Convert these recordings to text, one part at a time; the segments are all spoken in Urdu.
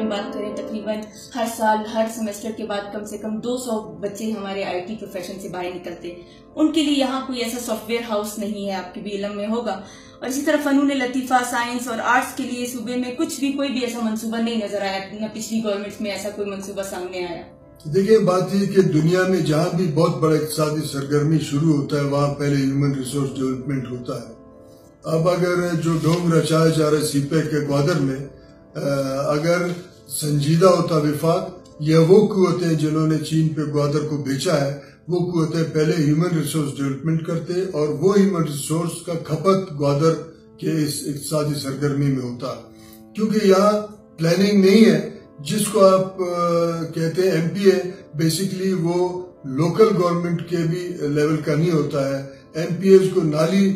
میں بات کریں تقریباً ہر سال ہر سیمسٹر کے بعد کم سے کم 200 بچے ہمارے آئی ٹی پروفیشن سے باہر نکلتے ہیں. ان کے لیے یہاں کوئی ایسا سافٹ ویئر ہاؤس نہیں ہے, آپ کے بھی علم میں ہوگا. اور اسی طرح فنون لطیفہ, سائنس اور آرٹس کے لیے صوبے میں کچھ بھی کوئی بھی ایسا منصوبہ نہیں نظر آیا, نہ پچھلی گورنمنٹ میں ایسا کوئی منصوبہ سامنے آیا. دیکھیں بات یہ کہ دنیا میں جہاں بھی بہت بڑا اقتصادی سرگرمی شروع ہوتا ہے وہاں پہلے ہیومن ریسورس ڈیولپمنٹ ہوتا ہے. اب اگر جو ڈھونگ رچایا جا رہا ہے سی پیک کے گوادر میں, اگر سنجیدہ ہوتا وفاق یا وہ قوتیں جنہوں نے چین پہ گوادر کو بیچا ہے, وہ قوتیں پہلے ہیومن ریسورس ڈیولپمنٹ کرتے اور وہ ہیومن ریسورس کا کھپت گوادر کے اس اقتصادی سرگرمی میں ہوتا, کیونکہ یہاں پلاننگ نہیں ہے. جس کو آپ کہتے ہیں ایم پی اے, بیسیکلی وہ لوکل گورنمنٹ کے بھی لیول کا نہیں ہوتا ہے. ایم پی ایز کو نالی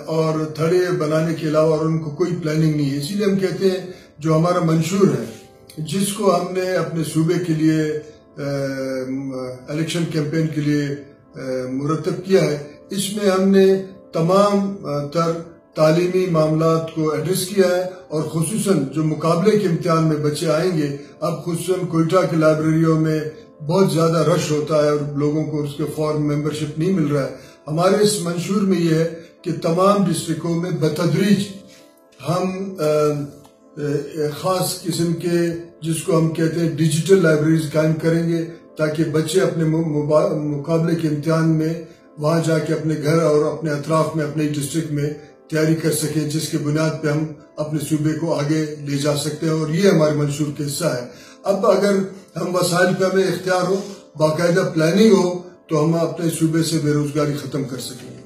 اور تھڑے بنانے کے علاوہ اور ان کو کوئی پلاننگ نہیں ہے. اسی لیے ہم کہتے ہیں جو ہمارا منشور ہے, جس کو ہم نے اپنے صوبے کے لیے الیکشن کیمپین کے لیے مرتب کیا ہے, اس میں ہم نے تمام تر تعلیمی معاملات کو ایڈریس کیا ہے. اور خصوصاً جو مقابلے کے امتحان میں بچے آئیں گے, اب خصوصاً کوئٹہ کی لائبریریوں میں بہت زیادہ رش ہوتا ہے اور لوگوں کو اس کے فارم ممبرشپ نہیں مل رہا ہے. ہمارے اس منشور میں یہ ہے کہ تمام ڈسٹرکوں میں بتدریج ہم خاص قسم کے جس کو ہم کہتے ہیں ڈیجیٹل لائبریریز قائم کریں گے, تاکہ بچے اپنے مقابلے کے امتحان میں وہاں جا کے اپنے گھر اور اپنے اطراف میں اپنے ڈسٹرکٹ میں تیاری کر سکیں, جس کے بنیاد پہ ہم اپنے صوبے کو آگے لے جا سکتے ہیں. اور یہ ہمارے منشور کا حصہ ہے. اب اگر ہم وسائل پہ ہمیں اختیار ہو, باقاعدہ پلاننگ ہو, تو ہم اپنے صوبے سے بے روزگاری ختم کر سکیں گے.